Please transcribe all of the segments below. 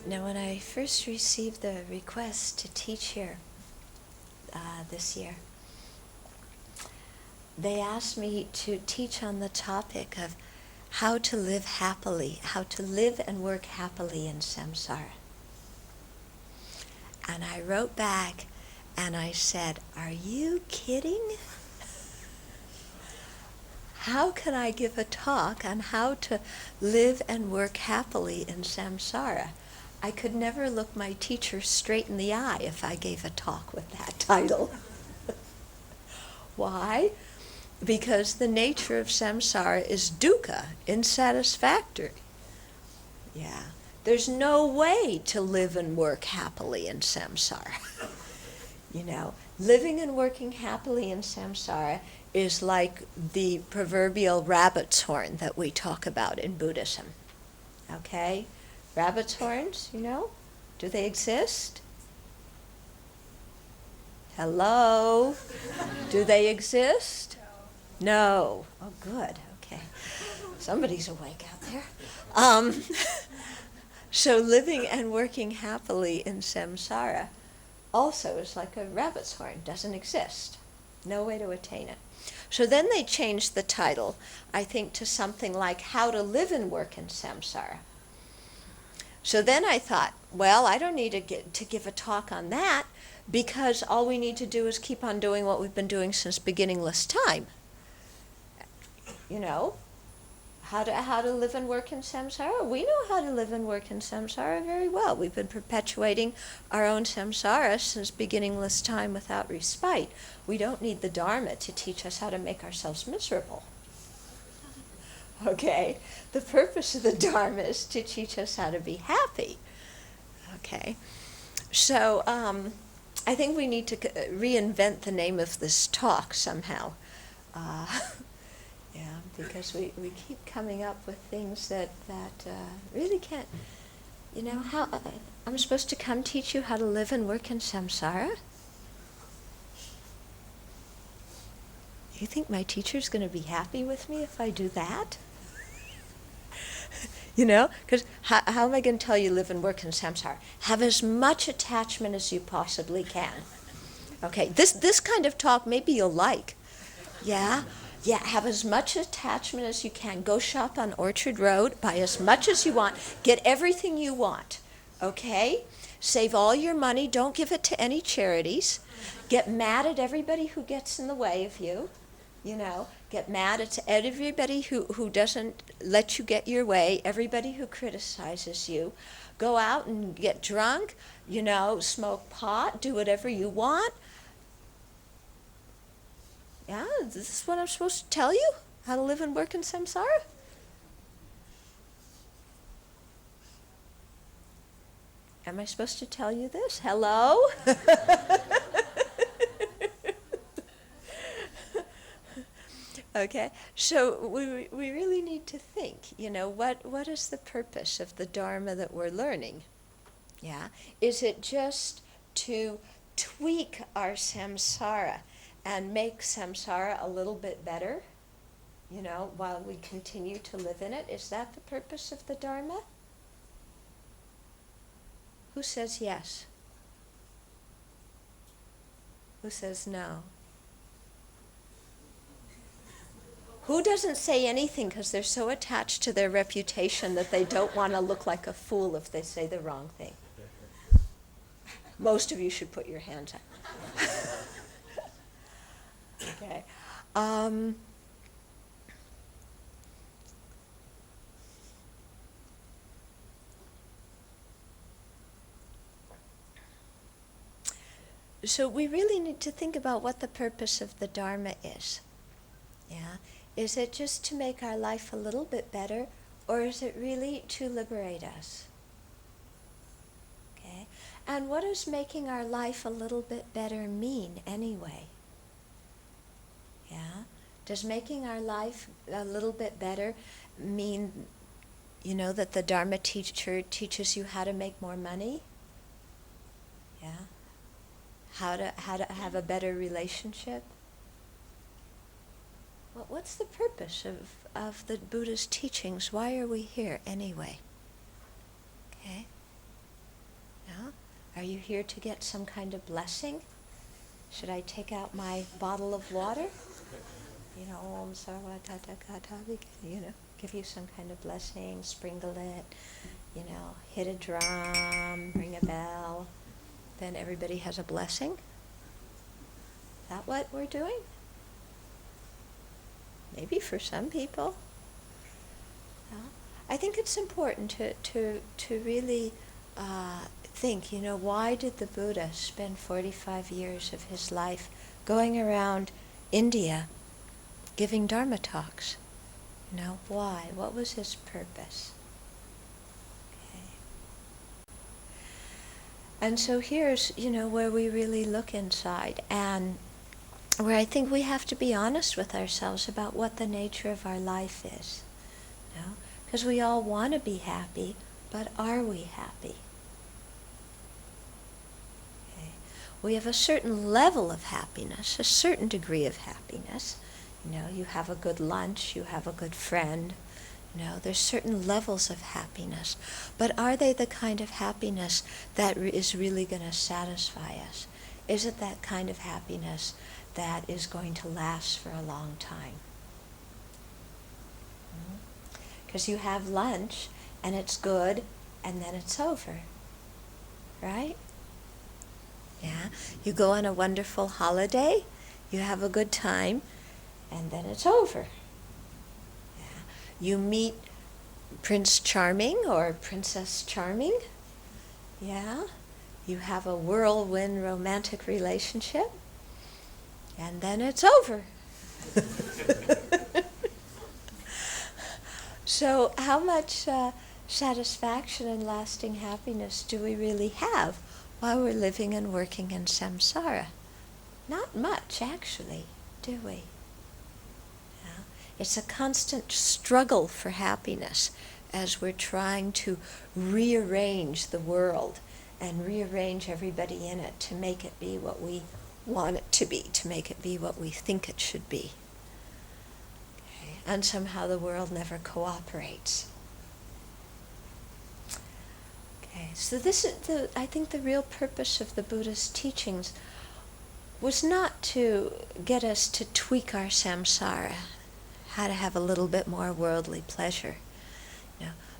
Now, when I first received the request to teach here this year, they asked me to teach on the topic of how to live happily, how to live and work happily in samsara. And I wrote back and I said, "Are you kidding? How can I give a talk on how to live and work happily in samsara? I could never look my teacher straight in the eye if I gave a talk with that title." Why? Because the nature of samsara is dukkha, unsatisfactory. Yeah. There's no way to live and work happily in samsara. You know, living and working happily in samsara is like the proverbial rabbit's horn that we talk about in Buddhism. Okay? Rabbit's horns, you know? Do they exist? Hello? Do they exist? No. Oh, good. Okay. Somebody's awake out there. So living and working happily in samsara also is like a rabbit's horn. Doesn't exist. No way to attain it. So then they changed the title, I think, to something like How to Live and Work in Samsara. So then I thought, well, I don't need to give a talk on that, because all we need to do is keep on doing what we've been doing since beginningless time. You know, how to live and work in samsara. We know how to live and work in samsara very well. We've been perpetuating our own samsara since beginningless time without respite. We don't need the Dharma to teach us how to make ourselves miserable. Okay? The purpose of the Dharma is to teach us how to be happy. Okay? So, I think we need to reinvent the name of this talk somehow. Yeah, because we keep coming up with things that really can't, you know, how I'm supposed to come teach you how to live and work in samsara? You think my teacher's going to be happy with me if I do that? You know, because how am I going to tell you live and work in samsara? Have as much attachment as you possibly can. Okay, this kind of talk maybe you'll like. Yeah? Yeah, have as much attachment as you can. Go shop on Orchard Road, buy as much as you want, get everything you want, okay? Save all your money, don't give it to any charities. Get mad at everybody who gets in the way of you, you know. Get mad at everybody who doesn't let you get your way, everybody who criticizes you. Go out and get drunk, you know, smoke pot, do whatever you want. Yeah, this is what I'm supposed to tell you? How to live and work in samsara? Am I supposed to tell you this? Hello? Okay, so we really need to think, you know, what is the purpose of the Dharma that we're learning? Yeah, is it just to tweak our samsara and make samsara a little bit better, you know, while we continue to live in it? Is that the purpose of the Dharma? Who says yes? Who says no? Who doesn't say anything because they're so attached to their reputation that they don't want to look like a fool if they say the wrong thing? Most of you should put your hands up. Okay. So we really need to think about what the purpose of the Dharma is. Yeah? Is it just to make our life a little bit better, or is it really to liberate us? Okay? And what does making our life a little bit better mean anyway? Yeah? Does making our life a little bit better mean, that the Dharma teacher teaches you how to make more money? Yeah? How to have a better relationship? Well, what's the purpose of the Buddha's teachings? Why are we here anyway? Okay? No? Are you here to get some kind of blessing? Should I take out my bottle of water? Om Sarva Tata Kata, give you some kind of blessing, sprinkle it, hit a drum, ring a bell, then everybody has a blessing? Is that what we're doing? Maybe for some people. I think it's important to really think, why did the Buddha spend 45 years of his life going around India giving Dharma talks? Why? What was his purpose? Okay. And so here's, where we really look inside, and where I think we have to be honest with ourselves about what the nature of our life is. Because we all want to be happy, but are we happy? Okay. We have a certain level of happiness, a certain degree of happiness. You have a good lunch, you have a good friend. There's certain levels of happiness. But are they the kind of happiness that is really going to satisfy us? Is it that kind of happiness that is going to last for a long time? Because you have lunch, and it's good, and then it's over. Right? Yeah? You go on a wonderful holiday, you have a good time, and then it's over. Yeah. You meet Prince Charming or Princess Charming. Yeah. You have a whirlwind romantic relationship, and then it's over. So how much satisfaction and lasting happiness do we really have while we're living and working in samsara? Not much, actually, do we? Yeah. It's a constant struggle for happiness as we're trying to rearrange the world and rearrange everybody in it to make it be what we want it to be, to make it be what we think it should be. Okay. And somehow the world never cooperates. Okay, so this is I think the real purpose of the Buddha's teachings was not to get us to tweak our samsara, how to have a little bit more worldly pleasure,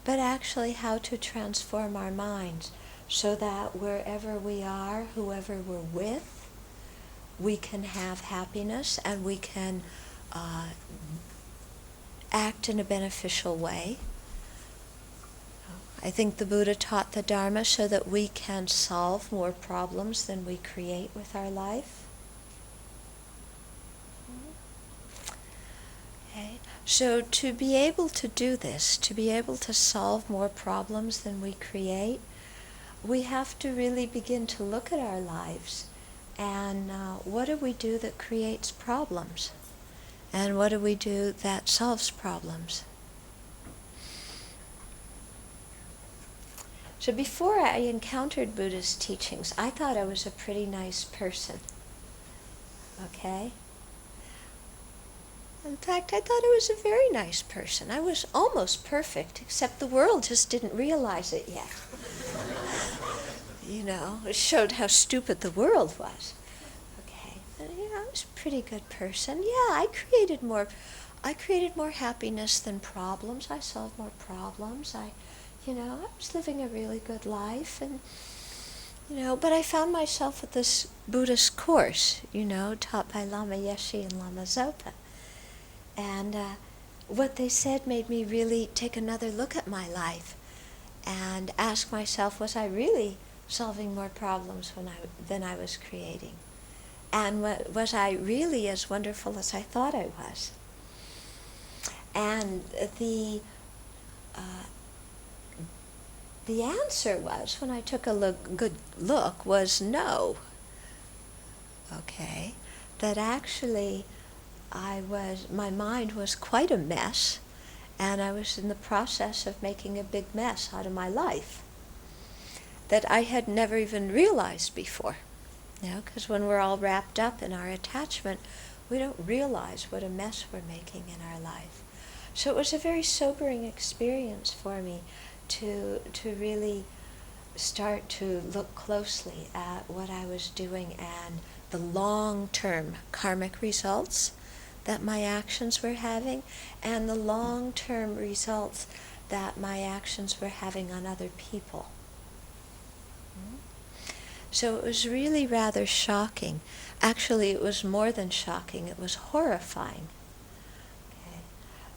but actually how to transform our minds so that wherever we are, whoever we're with, we can have happiness and we can act in a beneficial way. I think the Buddha taught the Dharma so that we can solve more problems than we create with our life. Okay. So to be able to do this, to be able to solve more problems than we create, we have to really begin to look at our lives and what do we do that creates problems? And what do we do that solves problems? So before I encountered Buddha's teachings, I thought I was a pretty nice person. Okay? In fact, I thought I was a very nice person. I was almost perfect, except the world just didn't realize it yet. It showed how stupid the world was. Okay, but, I was a pretty good person. Yeah, I created more happiness than problems. I solved more problems. I was living a really good life, and but I found myself at this Buddhist course, taught by Lama Yeshe and Lama Zopa. And what they said made me really take another look at my life and ask myself, was I really solving more problems than I was creating. And was I really as wonderful as I thought I was? And the answer was, when I took a good look, was no. Okay, that actually my mind was quite a mess, and I was in the process of making a big mess out of my life that I had never even realized before. Because when we're all wrapped up in our attachment, we don't realize what a mess we're making in our life. So it was a very sobering experience for me to really start to look closely at what I was doing and the long-term karmic results that my actions were having, and the long-term results that my actions were having on other people. So it was really rather shocking. Actually, it was more than shocking, it was horrifying. Okay.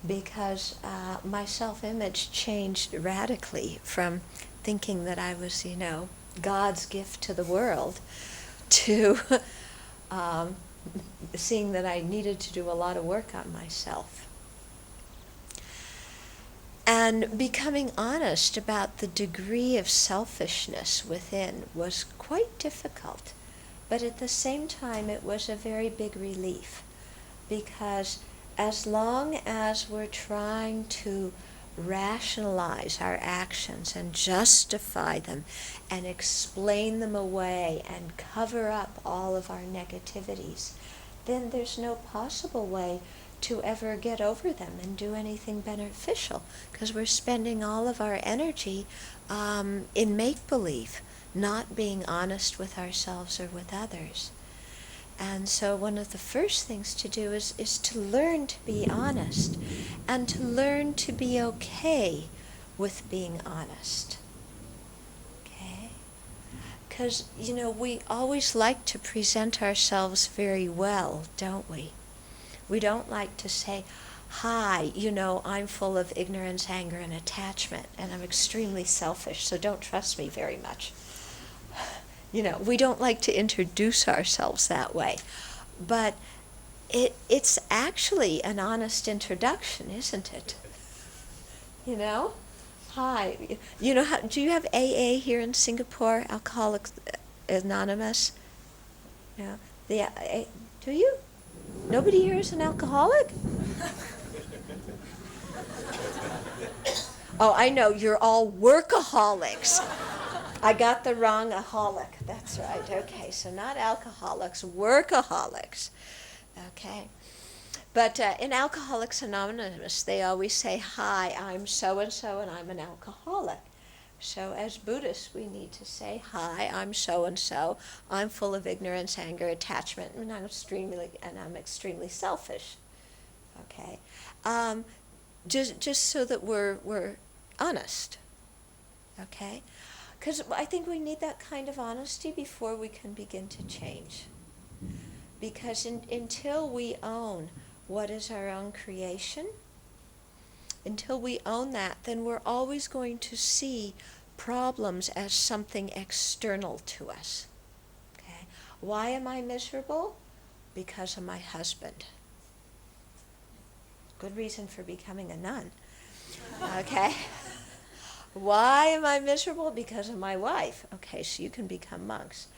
Because my self-image changed radically from thinking that I was, God's gift to the world, to seeing that I needed to do a lot of work on myself. And becoming honest about the degree of selfishness within was quite difficult. But at the same time, it was a very big relief. Because as long as we're trying to rationalize our actions and justify them and explain them away and cover up all of our negativities, then there's no possible way to ever get over them and do anything beneficial, because we're spending all of our energy in make-believe, not being honest with ourselves or with others. And so one of the first things to do is to learn to be honest, and to learn to be okay with being honest. Okay? Because, we always like to present ourselves very well, don't we? We don't like to say, hi, I'm full of ignorance, anger, and attachment, and I'm extremely selfish, so don't trust me very much. We don't like to introduce ourselves that way. But it's actually an honest introduction, isn't it? Hi. Do you have AA here in Singapore, Alcoholics Anonymous? No. Do you? Nobody here is an alcoholic? Oh, I know, you're all workaholics. I got the wrong aholic. That's right. Okay, so not alcoholics, workaholics. Okay. But in Alcoholics Anonymous, they always say, hi, I'm so-and-so and I'm an alcoholic. So as Buddhists, we need to say, hi, I'm so-and-so, I'm full of ignorance, anger, attachment, and I'm extremely selfish. Okay? Just so that we're honest. Okay? Because I think we need that kind of honesty before we can begin to change. Because until we own what is our own creation, until we own that, then we're always going to see problems as something external to us. Okay? Why am I miserable? Because of my husband. Good reason for becoming a nun. Okay? Why am I miserable? Because of my wife. Okay, so you can become monks.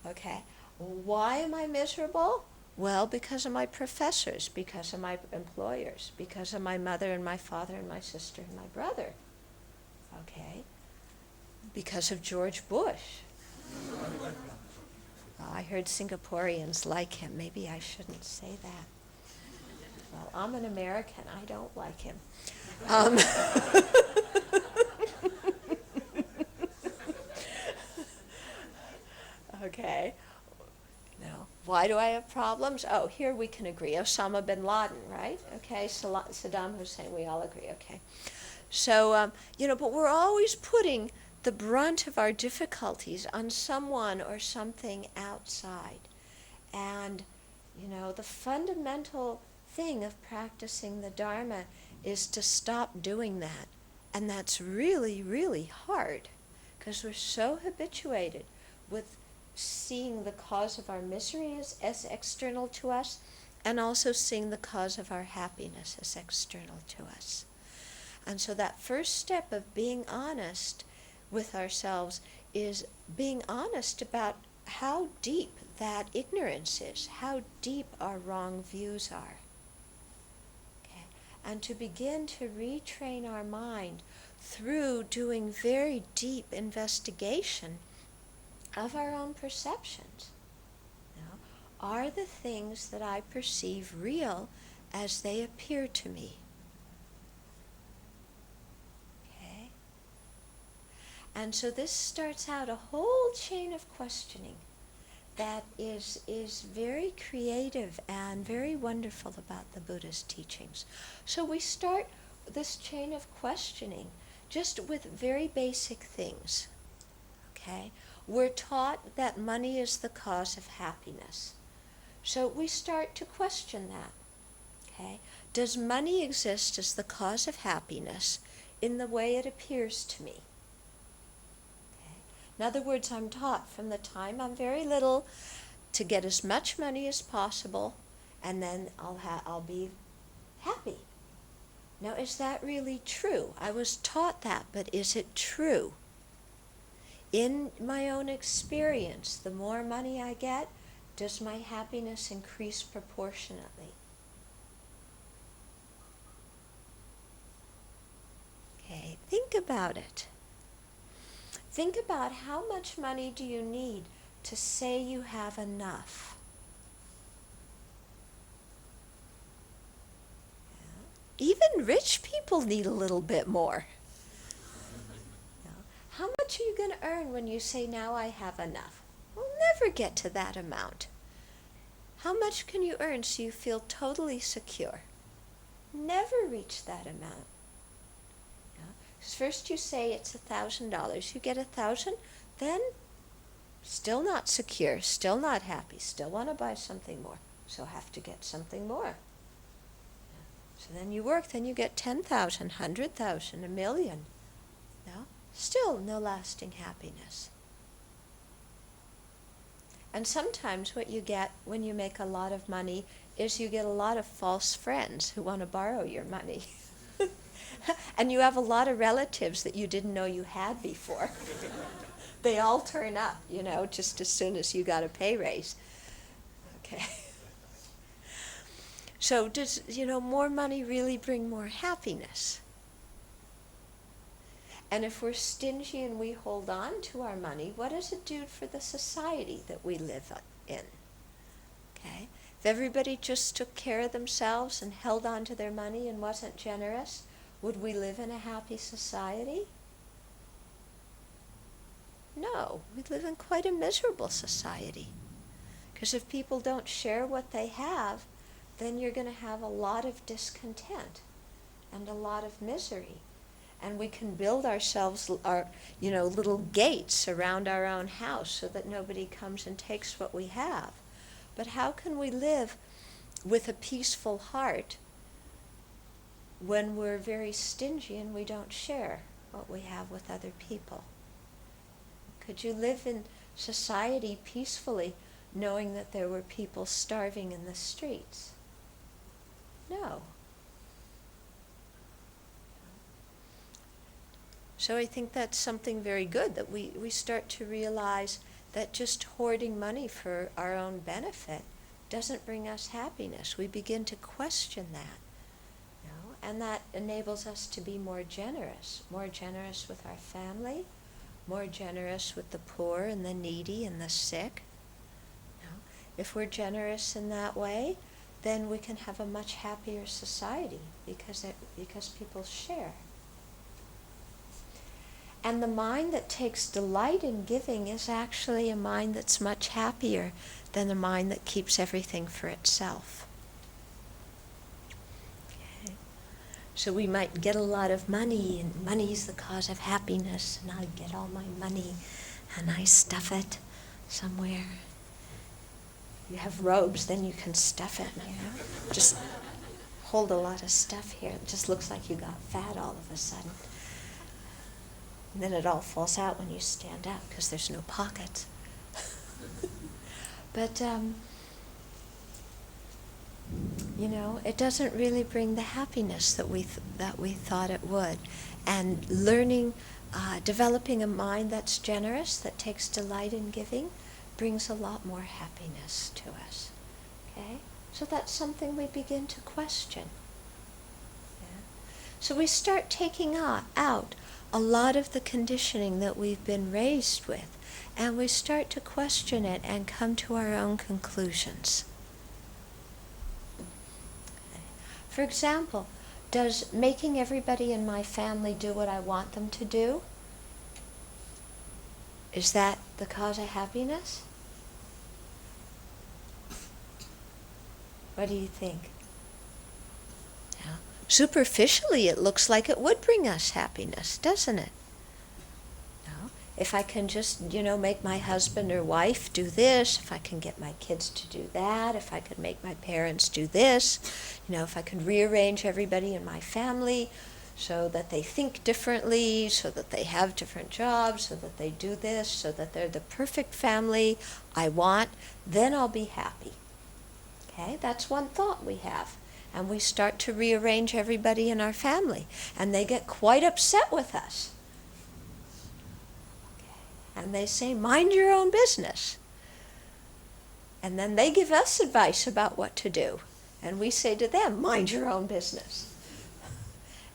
Okay? Why am I miserable? Well, because of my professors, because of my employers, because of my mother and my father and my sister and my brother. Okay? Because of George Bush. Well, I heard Singaporeans like him. Maybe I shouldn't say that. Well, I'm an American. I don't like him. Okay. No. Why do I have problems? Oh, here we can agree. Osama bin Laden, right? Okay. Saddam Hussein, we all agree. Okay. So, but we're always putting the brunt of our difficulties on someone or something outside. And, the fundamental thing of practicing the Dharma is to stop doing that. And that's really, really hard. Because we're so habituated with seeing the cause of our misery as external to us, and also seeing the cause of our happiness as external to us. And so that first step of being honest with ourselves is being honest about how deep that ignorance is, how deep our wrong views are. Okay? And to begin to retrain our mind through doing very deep investigation of our own perceptions. Now, are the things that I perceive real as they appear to me? Okay? And so this starts out a whole chain of questioning that is very creative and very wonderful about the Buddha's teachings. So we start this chain of questioning just with very basic things. Okay? We're taught that money is the cause of happiness. So we start to question that. Okay? Does money exist as the cause of happiness in the way it appears to me? Okay? In other words, I'm taught from the time I'm very little to get as much money as possible, and then I'll be happy. Now, is that really true? I was taught that, but is it true? In my own experience, the more money I get, does my happiness increase proportionately? Okay, think about it. Think about how much money do you need to say you have enough? Yeah. Even rich people need a little bit more. How much are you going to earn when you say, now I have enough? We'll never get to that amount. How much can you earn so you feel totally secure? Never reach that amount. First you say it's $1,000. You get 1,000, then still not secure, still not happy, still want to buy something more. So have to get something more. So then you work, then you get 10,000, 100,000, 1,000,000. No? Still no lasting happiness. And sometimes what you get when you make a lot of money is you get a lot of false friends who want to borrow your money. And you have a lot of relatives that you didn't know you had before. They all turn up, just as soon as you got a pay raise. Okay. So does, more money really bring more happiness? And if we're stingy and we hold on to our money, what does it do for the society that we live in? Okay? If everybody just took care of themselves and held on to their money and wasn't generous, would we live in a happy society? No, we'd live in quite a miserable society. Because if people don't share what they have, then you're going to have a lot of discontent and a lot of misery. And we can build ourselves our, little gates around our own house so that nobody comes and takes what we have. But how can we live with a peaceful heart when we're very stingy and we don't share what we have with other people? Could you live in society peacefully knowing that there were people starving in the streets? No. So I think that's something very good, that we start to realize that just hoarding money for our own benefit doesn't bring us happiness. We begin to question that. And that enables us to be more generous with our family, more generous with the poor and the needy and the sick. If we're generous in that way, then we can have a much happier society because people share. And the mind that takes delight in giving is actually a mind that's much happier than a mind that keeps everything for itself. Okay. So we might get a lot of money, and money's the cause of happiness, and I get all my money and I stuff it somewhere. You have robes, then you can stuff it, Just hold a lot of stuff here. It just looks like you got fat all of a sudden. And then it all falls out when you stand up because there's no pockets. But, it doesn't really bring the happiness that we thought it would. And learning, developing a mind that's generous, that takes delight in giving, brings a lot more happiness to us. Okay? So that's something we begin to question. Yeah? So we start taking out a lot of the conditioning that we've been raised with, and we start to question it and come to our own conclusions. Okay. For example, does making everybody in my family do what I want them to do, is that the cause of happiness? What do you think? Yeah. Superficially, it looks like it would bring us happiness, doesn't it? No. If I can just, make my husband or wife do this, if I can get my kids to do that, if I could make my parents do this, if I could rearrange everybody in my family so that they think differently, so that they have different jobs, so that they do this, so that they're the perfect family I want, then I'll be happy. Okay, that's one thought we have. And we start to rearrange everybody in our family. And they get quite upset with us. Okay. And they say, mind your own business. And then they give us advice about what to do. And we say to them, mind your own business.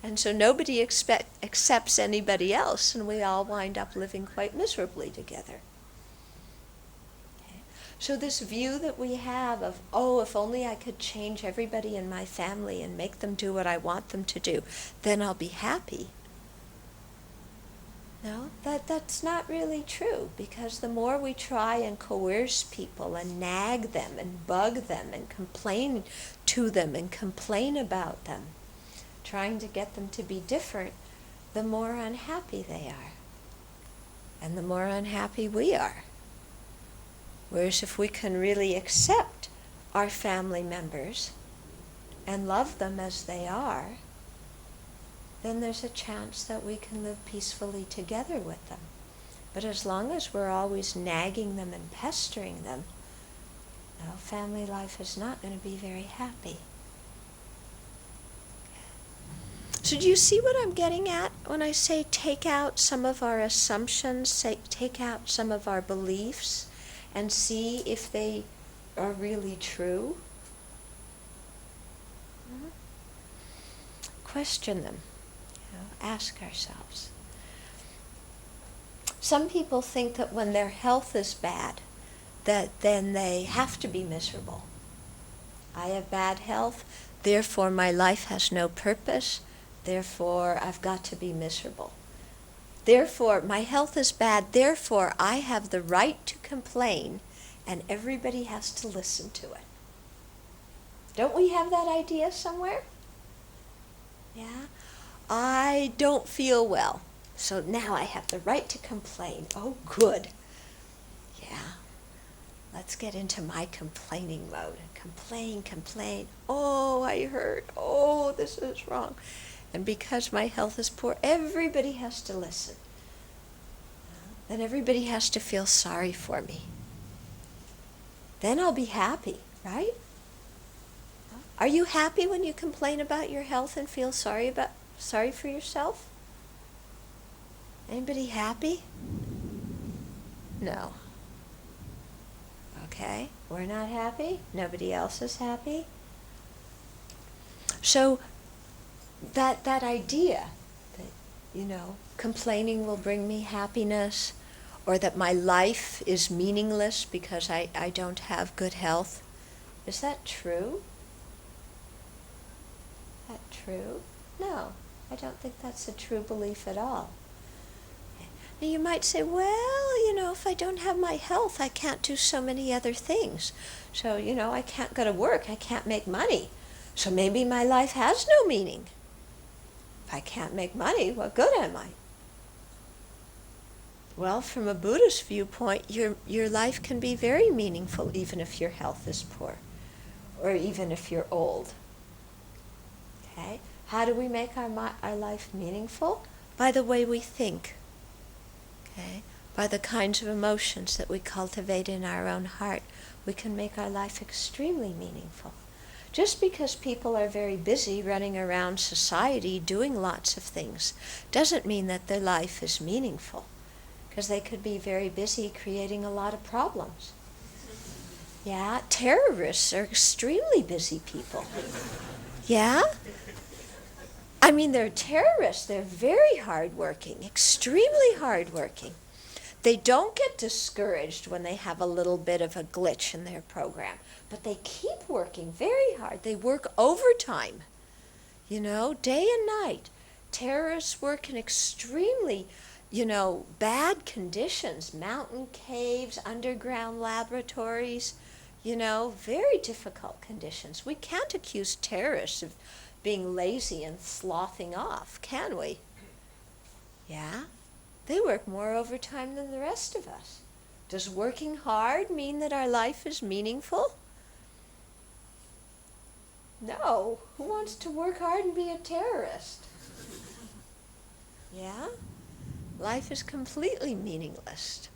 And so nobody accepts anybody else, and we all wind up living quite miserably together. So this view that we have of, if only I could change everybody in my family and make them do what I want them to do, then I'll be happy. No, that's not really true, because the more we try and coerce people and nag them and bug them and complain to them and complain about them, trying to get them to be different, the more unhappy they are. And the more unhappy we are. Whereas if we can really accept our family members and love them as they are, then there's a chance that we can live peacefully together with them. But as long as we're always nagging them and pestering them, family life is not going to be very happy. So do you see what I'm getting at when I say take out some of our assumptions, take out some of our beliefs, and see if they are really true? Mm-hmm. Question them. Ask ourselves. Some people think that when their health is bad, that then they have to be miserable. I have bad health, therefore my life has no purpose, therefore I've got to be miserable. Therefore, my health is bad, therefore I have the right to complain, and everybody has to listen to it. Don't we have that idea somewhere? Yeah? I don't feel well, so now I have the right to complain. Oh, good. Yeah. Let's get into my complaining mode. Complain. Oh, I hurt. Oh, this is wrong. And because my health is poor, everybody has to listen. Then everybody has to feel sorry for me. Then I'll be happy, right? Are you happy when you complain about your health and feel sorry for yourself? Anybody happy? No. Okay, we're not happy. Nobody else is happy. So that idea that, complaining will bring me happiness, or that my life is meaningless because I don't have good health, is that true? Is that true? No, I don't think that's a true belief at all. Now you might say, well, if I don't have my health, I can't do so many other things. So, I can't go to work, I can't make money. So maybe my life has no meaning. If I can't make money, what good am I? Well, from a Buddhist viewpoint, your life can be very meaningful even if your health is poor, or even if you're old. Okay? How do we make our life meaningful? By the way we think. Okay? By the kinds of emotions that we cultivate in our own heart, we can make our life extremely meaningful. Just because people are very busy running around society doing lots of things doesn't mean that their life is meaningful, because they could be very busy creating a lot of problems. Yeah, terrorists are extremely busy people. Yeah? I mean, they're terrorists. They're very hardworking, extremely hardworking. They don't get discouraged when they have a little bit of a glitch in their program, but they keep working very hard. They work overtime, day and night. Terrorists work in extremely, bad conditions, mountain caves, underground laboratories, very difficult conditions. We can't accuse terrorists of being lazy and slothing off, can we? Yeah? They work more overtime than the rest of us. Does working hard mean that our life is meaningful? No. Who wants to work hard and be a terrorist? Yeah? Life is completely meaningless.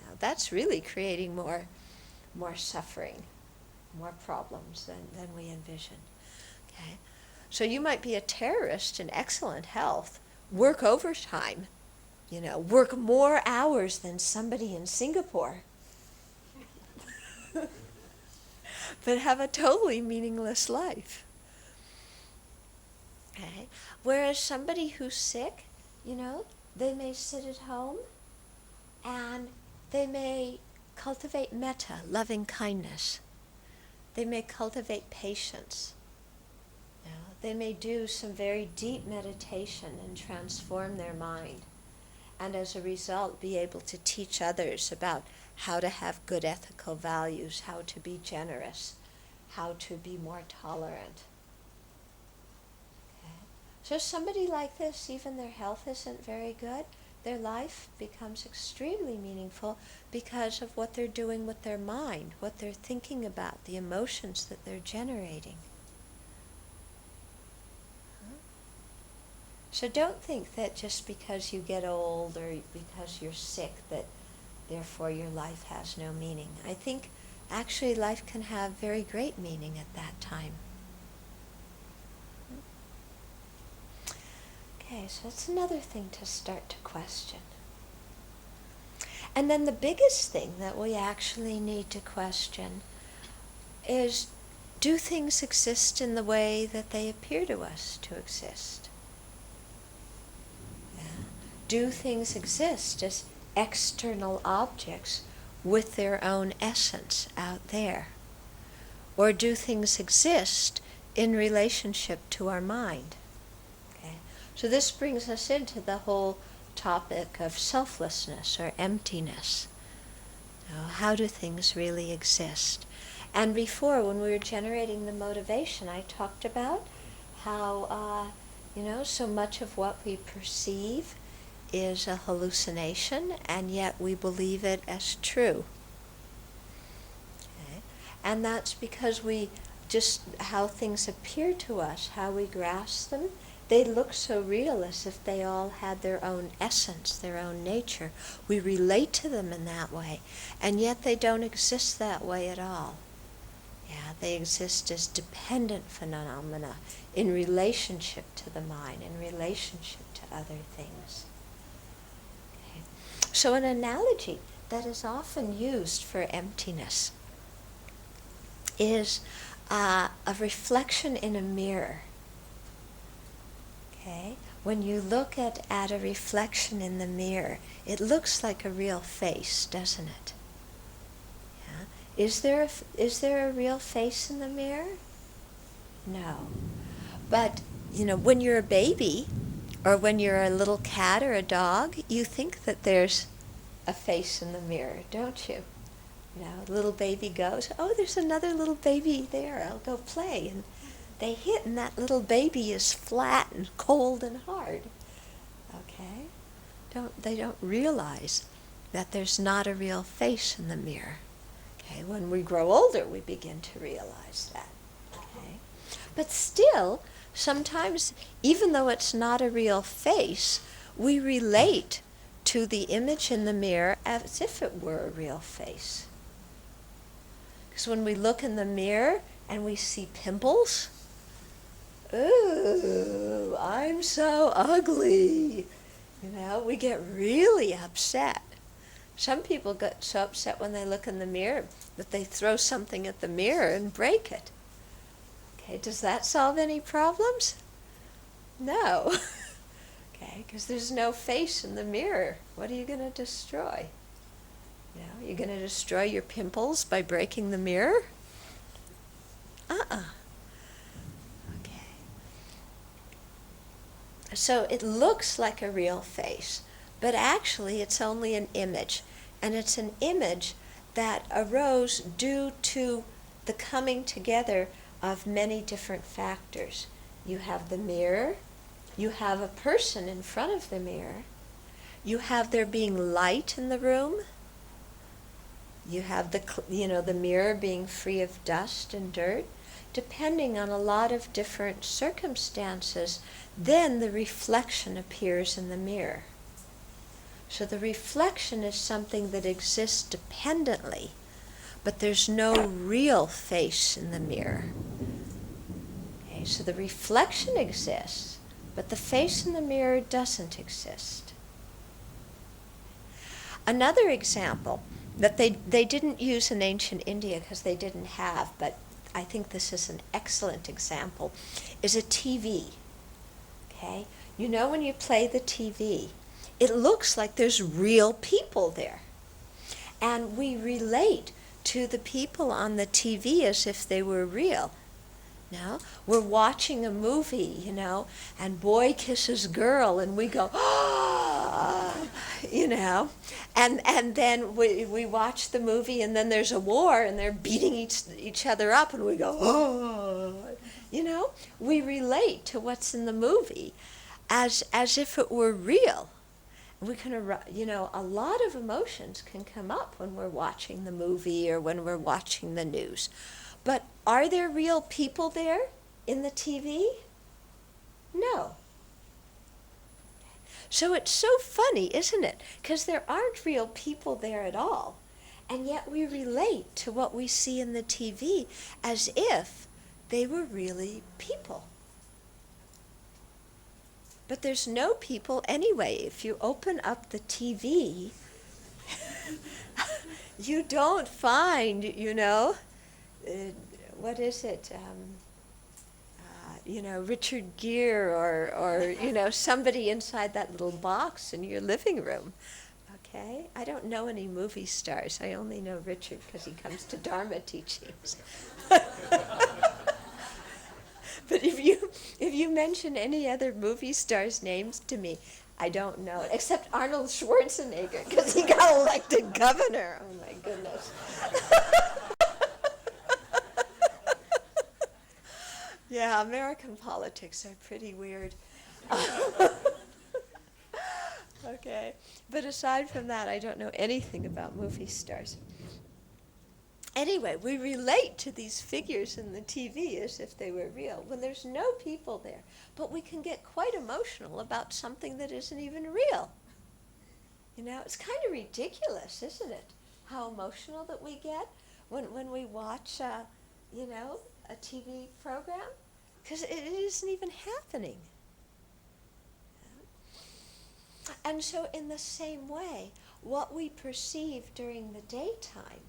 Now that's really creating more suffering, more problems than we envision. Okay? So you might be a terrorist in excellent health, work overtime, work more hours than somebody in Singapore, but have a totally meaningless life. Okay? Whereas somebody who's sick, they may sit at home and they may cultivate metta, loving kindness. They may cultivate patience. They may do some very deep meditation and transform their mind, and as a result be able to teach others about how to have good ethical values, how to be generous, how to be more tolerant. Okay? So somebody like this, even their health isn't very good, their life becomes extremely meaningful because of what they're doing with their mind, what they're thinking about, the emotions that they're generating. So don't think that just because you get old or because you're sick that therefore your life has no meaning. I think actually life can have very great meaning at that time. Okay, so that's another thing to start to question. And then the biggest thing that we actually need to question is, do things exist in the way that they appear to us to exist? Do things exist as external objects with their own essence out there? Or do things exist in relationship to our mind? Okay. So this brings us into the whole topic of selflessness or emptiness. How do things really exist? And before, when we were generating the motivation, I talked about how, so much of what we perceive is a hallucination, and yet we believe it as true. Okay? And that's because we just, how things appear to us, how we grasp them, they look so real as if they all had their own essence, their own nature. We relate to them in that way, and yet they don't exist that way at all. Yeah, they exist as dependent phenomena in relationship to the mind, in relationship to other things. So an analogy that is often used for emptiness is a reflection in a mirror. Okay? When you look at a reflection in the mirror, it looks like a real face, doesn't it? Yeah? Is there a real face in the mirror? No. But, when you're a baby, or when you're a little cat or a dog, you think that there's a face in the mirror, don't you? A little baby goes, oh, there's another little baby there, I'll go play. And they hit, and that little baby is flat and cold and hard. Okay? They don't realize that there's not a real face in the mirror. Okay? When we grow older, we begin to realize that. Okay? But still, sometimes, even though it's not a real face, we relate to the image in the mirror as if it were a real face. Because when we look in the mirror and we see pimples, ooh, I'm so ugly. We get really upset. Some people get so upset when they look in the mirror that they throw something at the mirror and break it. Okay, does that solve any problems? No. Okay, because there's no face in the mirror. What are you going to destroy? You're going to destroy your pimples by breaking the mirror? Okay. So it looks like a real face, but actually it's only an image. And it's an image that arose due to the coming together of many different factors. You have the mirror, you have a person in front of the mirror, you have there being light in the room, you have the mirror being free of dust and dirt. Depending on a lot of different circumstances, then the reflection appears in the mirror. So the reflection is something that exists dependently, but there's no real face in the mirror. Okay, so the reflection exists, but the face in the mirror doesn't exist. Another example that they didn't use in ancient India because they didn't have, but I think this is an excellent example, is a TV. Okay? When you play the TV, it looks like there's real people there. And we relate to the people on the TV as if they were real. We're watching a movie, and boy kisses girl, and we go, ah, and then we watch the movie, and then there's a war, and they're beating each other up, and we go, oh, we relate to what's in the movie as if it were real. We can, a lot of emotions can come up when we're watching the movie or when we're watching the news. But are there real people there in the TV? No. So it's so funny, isn't it? Because there aren't real people there at all. And yet we relate to what we see in the TV as if they were really people. But there's no people anyway. If you open up the TV, you don't find, what is it? Richard Gere or somebody inside that little box in your living room. Okay? I don't know any movie stars. I only know Richard because he comes to Dharma teachings. But if you mention any other movie stars' names to me, I don't know, except Arnold Schwarzenegger, because he got elected governor. Oh, my goodness. Yeah, American politics are pretty weird. Okay. But aside from that, I don't know anything about movie stars. Anyway, we relate to these figures in the TV as if they were real, when there's no people there. But we can get quite emotional about something that isn't even real. It's kind of ridiculous, isn't it? How emotional that we get when we watch, a TV program. Because it isn't even happening. And so in the same way, what we perceive during the daytime,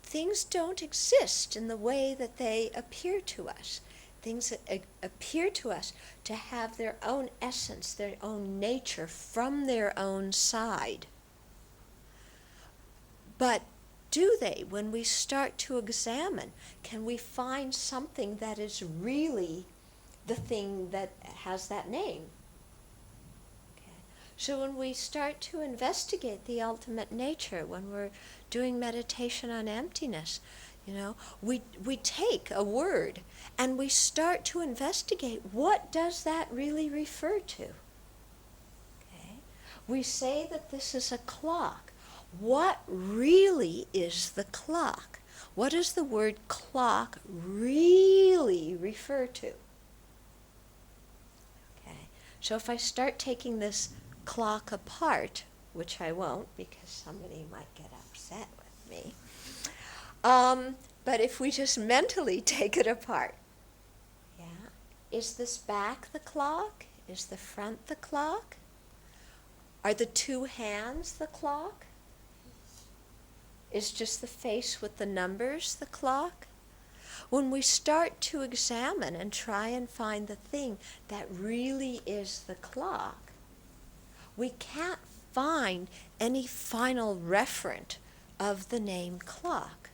things don't exist in the way that they appear to us. Things that appear to us to have their own essence, their own nature from their own side. But do they, when we start to examine, can we find something that is really the thing that has that name? Okay. So when we start to investigate the ultimate nature, when we're doing meditation on emptiness, we take a word and we start to investigate, what does that really refer to? Okay. We say that this is a clock. What really is the clock? What does the word clock really refer to? Okay. So if I start taking this clock apart, which I won't because somebody might get upset with me, but if we just mentally take it apart, yeah, is this back the clock? Is the front the clock? Are the two hands the clock? Is just the face with the numbers the clock? When we start to examine and try and find the thing that really is the clock, we can't find any final referent of the name clock.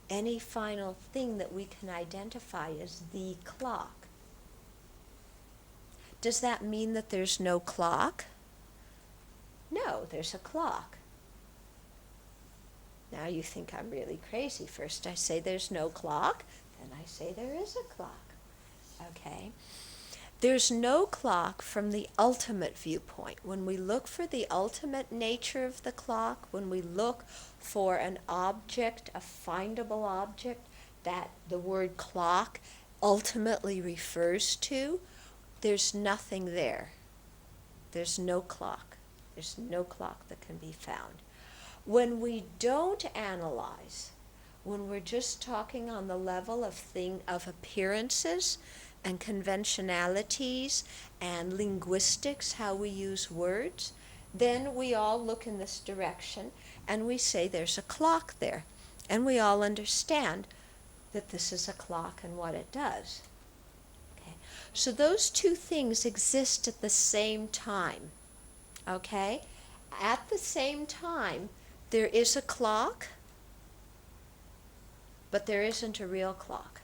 Any final thing that we can identify as the clock. Does that mean that there's no clock? No, there's a clock. Now you think I'm really crazy. First I say there's no clock, then I say there is a clock. Okay? There's no clock from the ultimate viewpoint. When we look for the ultimate nature of the clock, when we look for an object, a findable object, that the word clock ultimately refers to, there's nothing there. There's no clock. There's no clock that can be found. When we don't analyze, when we're just talking on the level of appearances and conventionalities and linguistics, how we use words, then we all look in this direction and we say there's a clock there. And we all understand that this is a clock and what it does. Okay? So those two things exist at the same time. Okay? At the same time, there is a clock, but there isn't a real clock.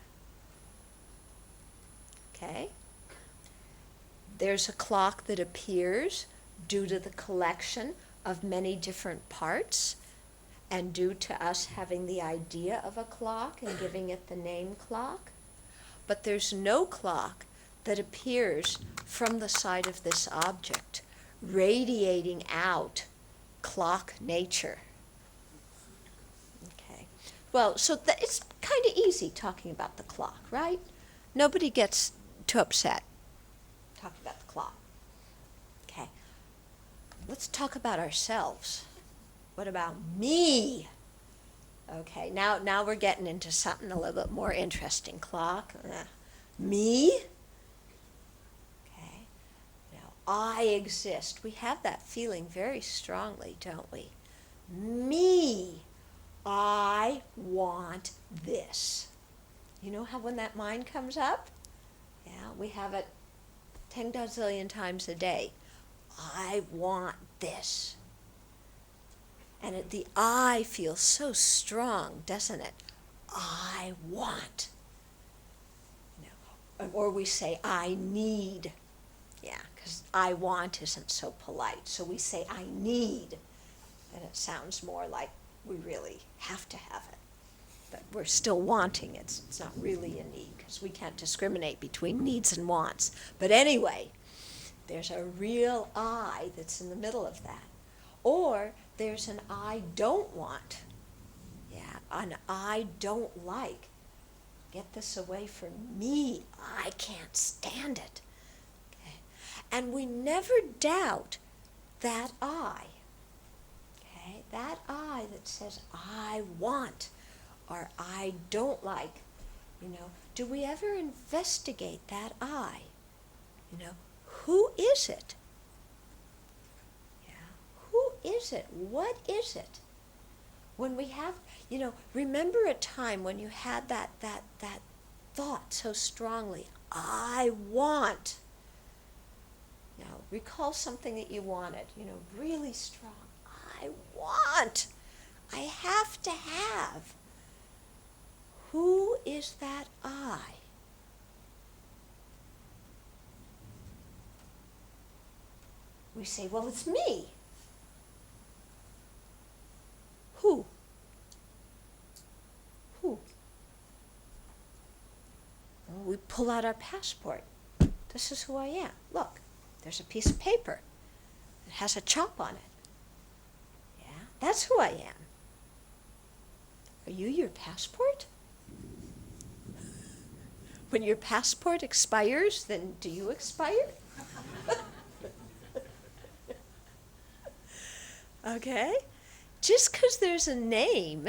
Okay? There's a clock that appears due to the collection of many different parts and due to us having the idea of a clock and giving it the name clock. But there's no clock that appears from the side of this object, radiating out clock nature. Okay. Well, so it's kind of easy talking about the clock, right? Nobody gets too upset talking about the clock. Okay. Let's talk about ourselves. What about me? Okay, now we're getting into something a little bit more interesting. Clock. Me? Okay. Now, I exist. We have that feeling very strongly, don't we? Me. I want this. You know how when that mind comes up? Yeah, we have it 10 gazillion times a day. I want this. And the I feels so strong, doesn't it? I want. Or we say, I need. Yeah, because I want isn't so polite. So we say, I need. And it sounds more like we really have to have it. But we're still wanting it. It's not really a need, because we can't discriminate between needs and wants. But anyway, there's a real I that's in the middle of that. Or there's an I don't want. Yeah, an I don't like. Get this away from me. I can't stand it. Okay. And we never doubt that I. Okay, that I that says I want or I don't like. Do we ever investigate that I? Who is it? Who is it? What is it? When we have, remember a time when you had that thought so strongly, I want. Now, recall something that you wanted, really strong. I want. I have to have. Who is that I? We say, well, it's me. Who? Who? Well, we pull out our passport. This is who I am. Look, there's a piece of paper. It has a chop on it. Yeah, that's who I am. Are you your passport? When your passport expires, then do you expire? Okay? Just because there's a name,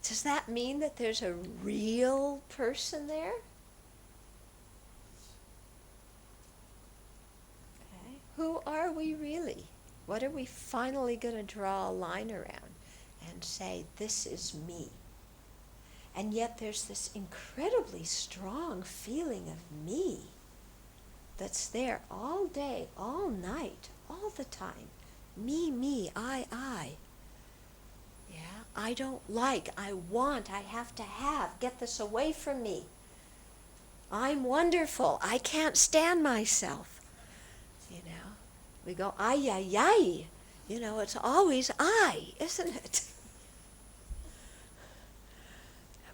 does that mean that there's a real person there? Okay. Who are we really? What are we finally going to draw a line around and say, this is me? And yet there's this incredibly strong feeling of me that's there all day, all night, all the time. Me, I. Yeah, I don't like, I want, I have to have, get this away from me. I'm wonderful, I can't stand myself. You know, we go, ay. You know, it's always I, isn't it?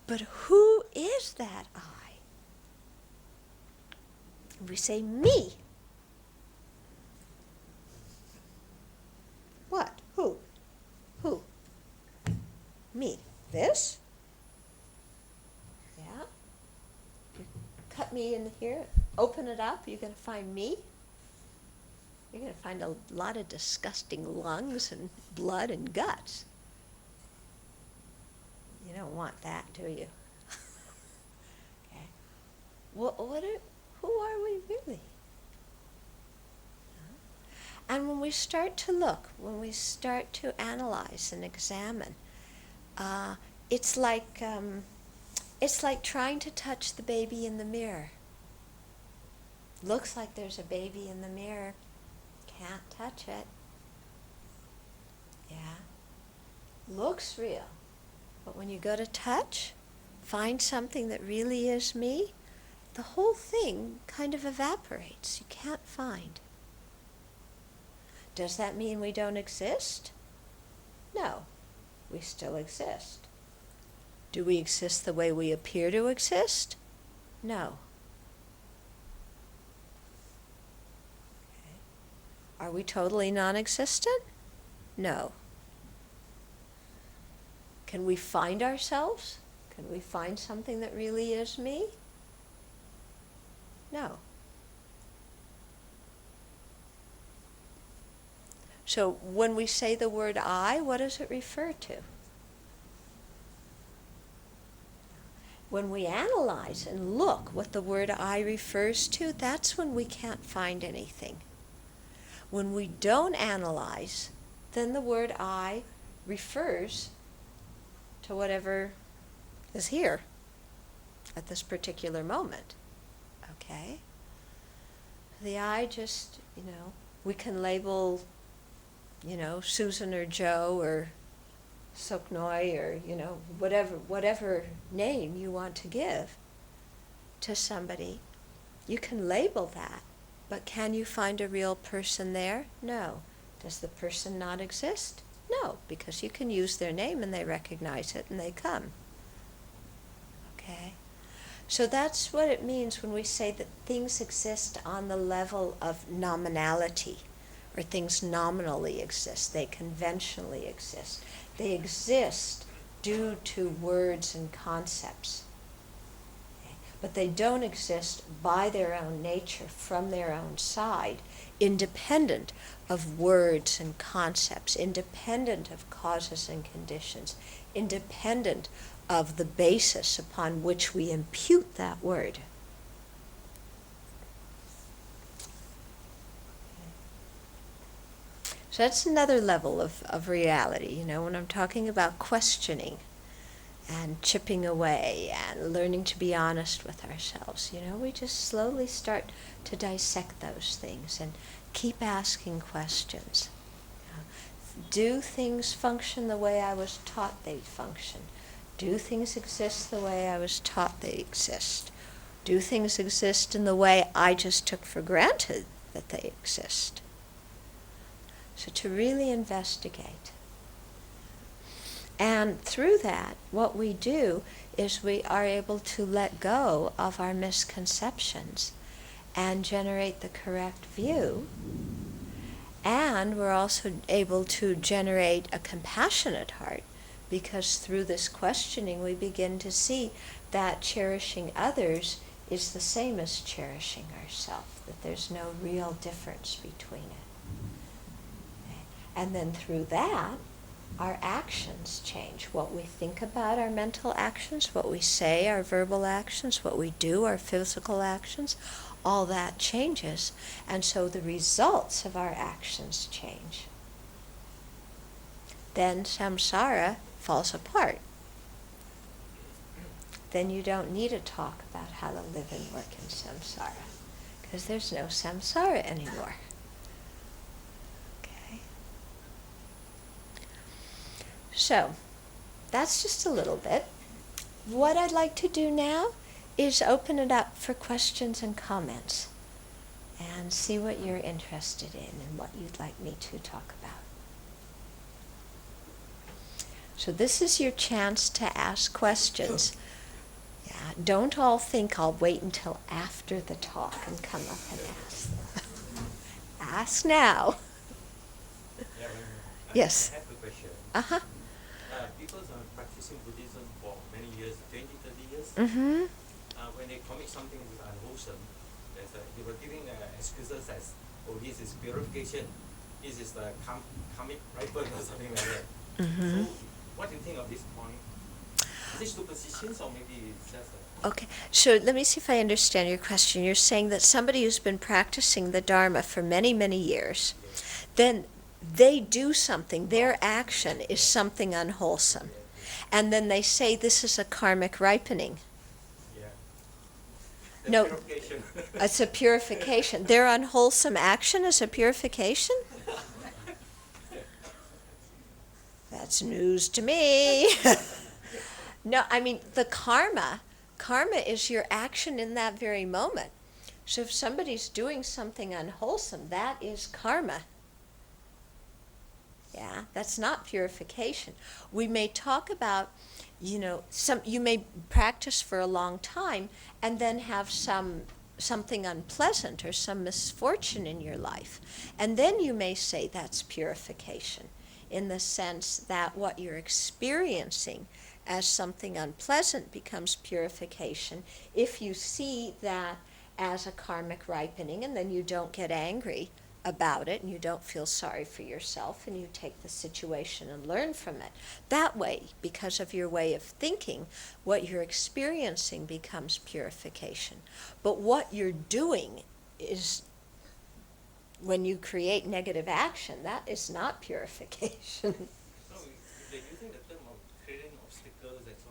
But who is that I? We say me. What? Who? Who? Me. This? Yeah. You cut me in here, open it up, you're going to find me. You're going to find a lot of disgusting lungs and blood and guts. You don't want that, do you? Okay. Who are we really? And when we start to look, when we start to analyze and examine, it's like trying to touch the baby in the mirror. Looks like there's a baby in the mirror. Can't touch it. Yeah. Looks real. But when you go to touch, find something that really is me, the whole thing kind of evaporates. You can't find. Does that mean we don't exist? No, we still exist. Do we exist the way we appear to exist? No. Okay. Are we totally non-existent? No. Can we find ourselves? Can we find something that really is me? No. So when we say the word I, what does it refer to? When we analyze and look what the word I refers to, that's when we can't find anything. When we don't analyze, then the word I refers to whatever is here at this particular moment. Okay? The I just, we can label, Susan or Joe or Soknoy or, whatever name you want to give to somebody. You can label that, but can you find a real person there? No. Does the person not exist? No, because you can use their name and they recognize it and they come. Okay? So that's what it means when we say that things exist on the level of nominality, or things nominally exist, they conventionally exist. They exist due to words and concepts. Okay? But they don't exist by their own nature, from their own side, independent of words and concepts, independent of causes and conditions, independent of the basis upon which we impute that word. So that's another level of reality, when I'm talking about questioning and chipping away and learning to be honest with ourselves. We just slowly start to dissect those things and keep asking questions. Do things function the way I was taught they'd function? Do things exist the way I was taught they exist? Do things exist in the way I just took for granted that they exist? So to really investigate. And through that, what we do is we are able to let go of our misconceptions and generate the correct view. And we're also able to generate a compassionate heart, because through this questioning we begin to see that cherishing others is the same as cherishing ourselves, that there's no real difference between it. And then through that, our actions change. What we think about, our mental actions, what we say, our verbal actions, what we do, our physical actions, all that changes. And so the results of our actions change. Then samsara falls apart. Then you don't need to talk about how to live and work in samsara, because there's no samsara anymore. Okay? So, that's just a little bit. What I'd like to do now is open it up for questions and comments and see what you're interested in and what you'd like me to talk about. So this is your chance to ask questions. Yeah, don't all think I'll wait until after the talk and come up and ask them. Ask now. Yeah, Yes. I have a question. Uh-huh. People are practicing Buddhism for many years, 20, 30 years. Mm-hmm. When they commit something unwholesome, they were giving excuses as, oh, this is purification, this is the karmic ripen or something like that. Mm-hmm. So, what do you think of this point? Is it superstitions or maybe it's just Okay, so let me see if I understand your question. You're saying that somebody who's been practicing the Dharma for many, many years, then they do something, their action is something unwholesome. And then they say this is a karmic ripening. the No, purification? it's a purification. Their unwholesome action is a purification? That's news to me. No, I mean, the karma is your action in that very moment. So if somebody's doing something unwholesome, that is karma. Yeah, that's not purification. We may talk about, you may practice for a long time and then have something unpleasant or some misfortune in your life. And then you may say that's purification, in the sense that what you're experiencing as something unpleasant becomes purification if you see that as a karmic ripening, and then you don't get angry about it and you don't feel sorry for yourself and you take the situation and learn from it. That way, because of your way of thinking, what you're experiencing becomes purification. But what you're doing is, when you create negative action, that is not purification. No, they're using the term of clearing obstacles and so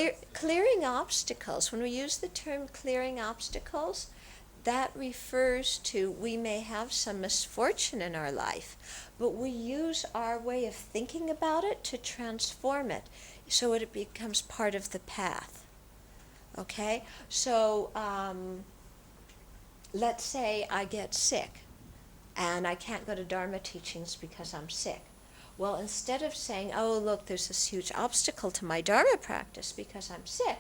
on. Clearing obstacles, when we use the term clearing obstacles, that refers to, we may have some misfortune in our life, but we use our way of thinking about it to transform it so it becomes part of the path. Okay? So, let's say I get sick and I can't go to Dharma teachings because I'm sick. Well, instead of saying, oh, look, there's this huge obstacle to my Dharma practice because I'm sick,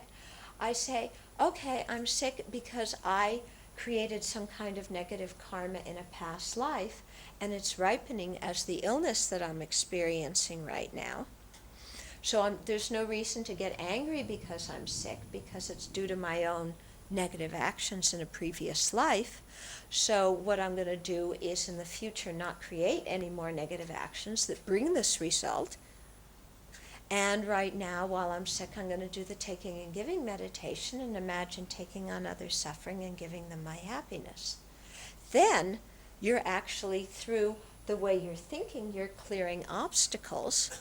I say, okay, I'm sick because I created some kind of negative karma in a past life, and it's ripening as the illness that I'm experiencing right now. So there's no reason to get angry because I'm sick, because it's due to my own negative actions in a previous life. So what I'm going to do is in the future not create any more negative actions that bring this result. And right now, while I'm sick, I'm going to do the taking and giving meditation and imagine taking on others' suffering and giving them my happiness. Then you're actually, through the way you're thinking, you're clearing obstacles,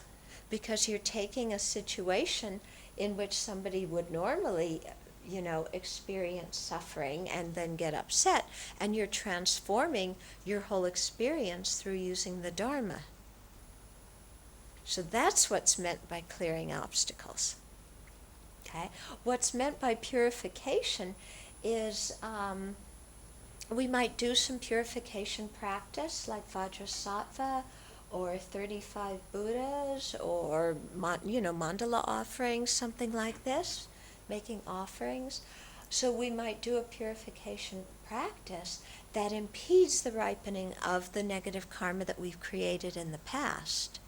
because you're taking a situation in which somebody would normally experience suffering and then get upset, and you're transforming your whole experience through using the Dharma. So that's what's meant by clearing obstacles. Okay? What's meant by purification is we might do some purification practice like Vajrasattva or 35 Buddhas or mandala offerings, something like this, making offerings. So we might do a purification practice that impedes the ripening of the negative karma that we've created in the past.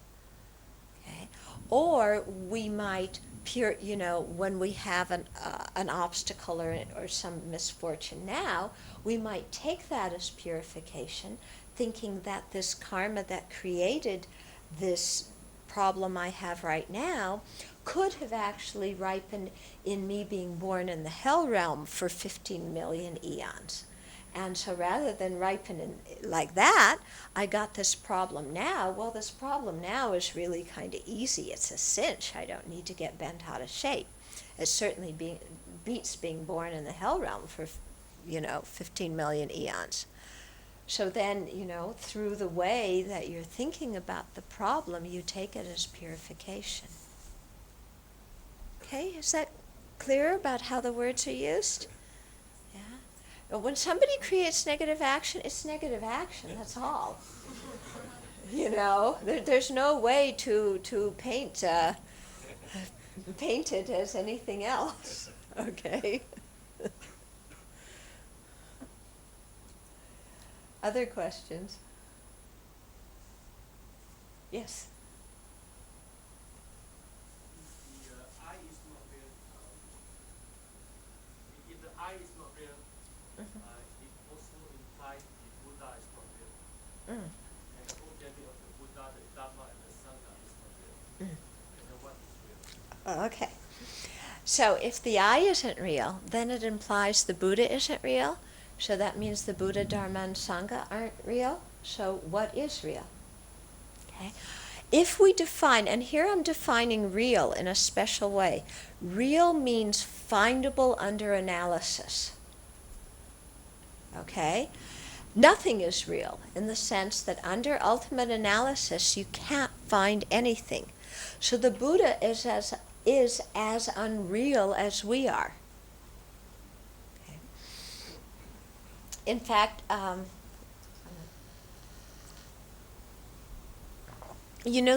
Okay? Or we might pure, when we have an obstacle or some misfortune now, we might take that as purification, thinking that this karma that created this problem I have right now could have actually ripened in me being born in the hell realm for 15 million eons. And so rather than ripen like that, I got this problem now. Well, this problem now is really kind of easy. It's a cinch. I don't need to get bent out of shape. It certainly beats being born in the hell realm for, 15 million eons. So then, through the way that you're thinking about the problem, you take it as purification. Okay, is that clear about how the words are used? Yeah. When somebody creates negative action, it's negative action, that's all. There's no way to paint it as anything else. Okay. Other questions? Yes. The I is not real. If the I is not real, it also implies the Buddha is not real. And the object of the Buddha, the Dhamma, and the Sangha is not real. And then what is real? Okay. So if the I isn't real, then it implies the Buddha isn't real. So that means the Buddha, Dharma, and Sangha aren't real. So what is real? Okay. If we define, and here I'm defining real in a special way, real means findable under analysis. Okay? Nothing is real in the sense that under ultimate analysis you can't find anything. So the Buddha is as unreal as we are. Okay. In fact,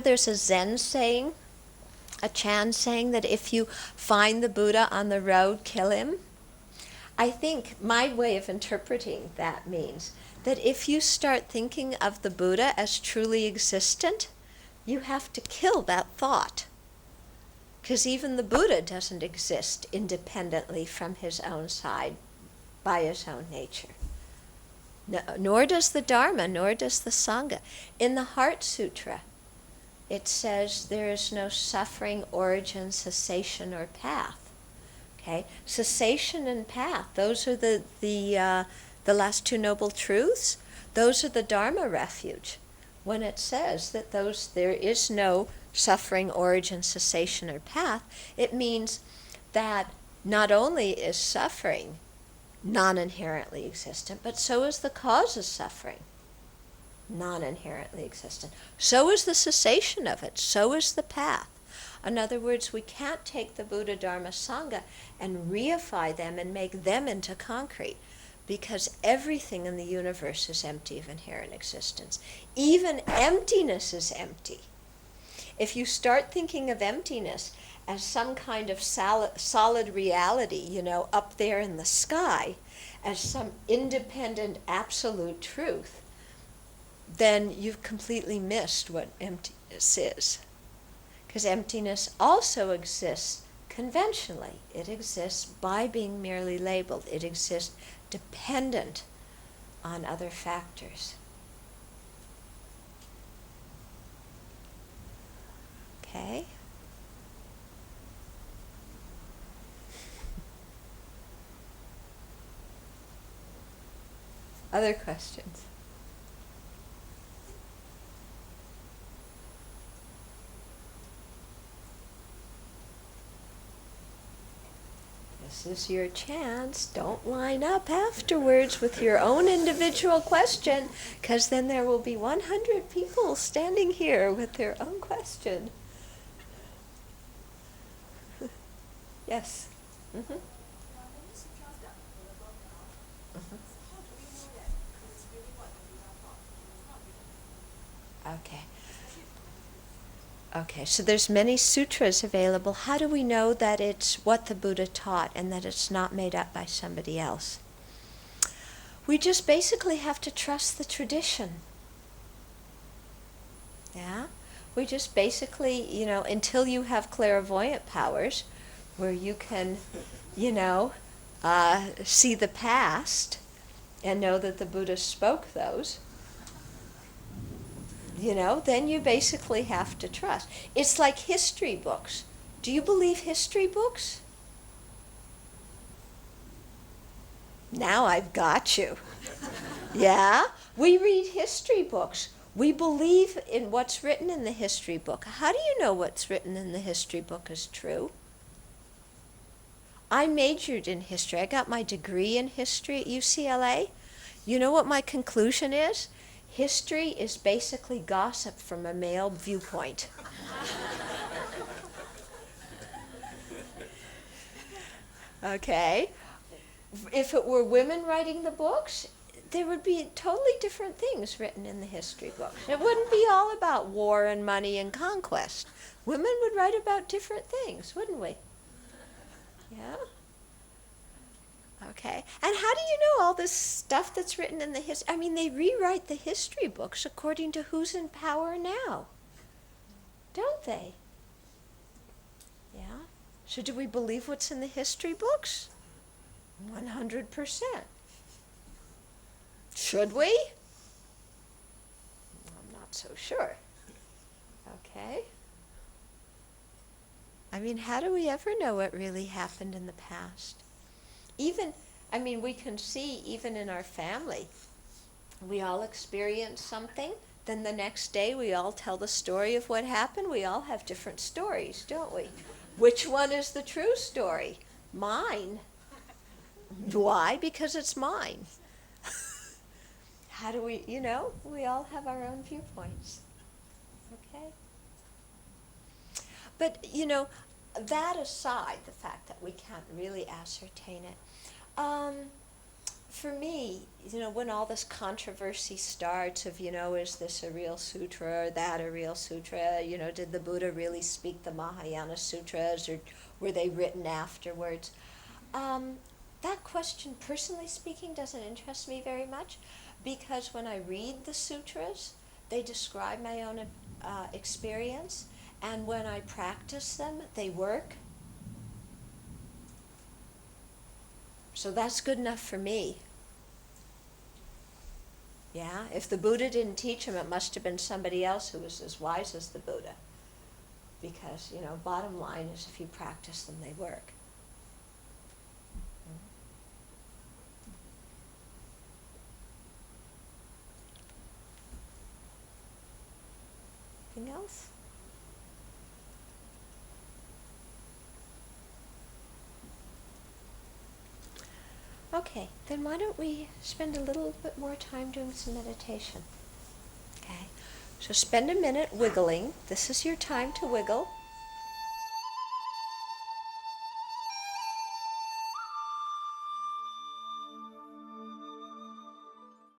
there's a Zen saying, a Chan saying that if you find the Buddha on the road, kill him. I think my way of interpreting that means that if you start thinking of the Buddha as truly existent, you have to kill that thought. Because even the Buddha doesn't exist independently from his own side, by his own nature. No, nor does the Dharma, nor does the Sangha. In the Heart Sutra, it says there is no suffering, origin, cessation, or path. Okay, cessation and path, those are the last two noble truths. Those are the Dharma refuge. When it says that there is no suffering, origin, cessation, or path, it means that not only is suffering non-inherently existent, but so is the cause of suffering non-inherently existent. So is the cessation of it. So is the path. In other words, we can't take the Buddha, Dharma, Sangha and reify them and make them into concrete, because everything in the universe is empty of inherent existence. Even emptiness is empty. If you start thinking of emptiness as some kind of solid reality, up there in the sky, as some independent absolute truth, then you've completely missed what emptiness is. Because emptiness also exists conventionally. It exists by being merely labeled. It exists dependent on other factors. Okay? Other questions? This is your chance. Don't line up afterwards with your own individual question, because then there will be 100 people standing here with their own question. Yes? Mm-hmm. Okay. Okay, so there's many sutras available. How do we know that it's what the Buddha taught and that it's not made up by somebody else? We just basically have to trust the tradition. Yeah? We just basically, until you have clairvoyant powers where you can, see the past and know that the Buddha spoke those, then you basically have to trust. It's like history books. Do you believe history books? Now I've got you. Yeah? We read history books. We believe in what's written in the history book. How do you know what's written in the history book is true? I majored in history. I got my degree in history at UCLA. You know what my conclusion is? History is basically gossip from a male viewpoint. Okay? If it were women writing the books, there would be totally different things written in the history books. It wouldn't be all about war and money and conquest. Women would write about different things, wouldn't we? Yeah? Okay. And how do you know all this stuff that's written in the history? I mean, they rewrite the history books according to who's in power now. Don't they? Yeah? So do we believe what's in the history books? 100%. Should we? I'm not so sure. Okay. I mean, how do we ever know what really happened in the past? We can see even in our family, we all experience something, then the next day we all tell the story of what happened. We all have different stories, don't we? Which one is the true story? Mine. Why? Because it's mine. How do we all have our own viewpoints. Okay? But, that aside, the fact that we can't really ascertain it, for me, when all this controversy starts of, is this a real sutra or that a real sutra, did the Buddha really speak the Mahayana sutras or were they written afterwards? That question, personally speaking, doesn't interest me very much because when I read the sutras, they describe my own experience, and when I practice them, they work. So that's good enough for me. Yeah, if the Buddha didn't teach them, it must have been somebody else who was as wise as the Buddha. Because, bottom line is if you practice them, they work. Anything else? Okay, then why don't we spend a little bit more time doing some meditation? Okay, so spend a minute wiggling. This is your time to wiggle.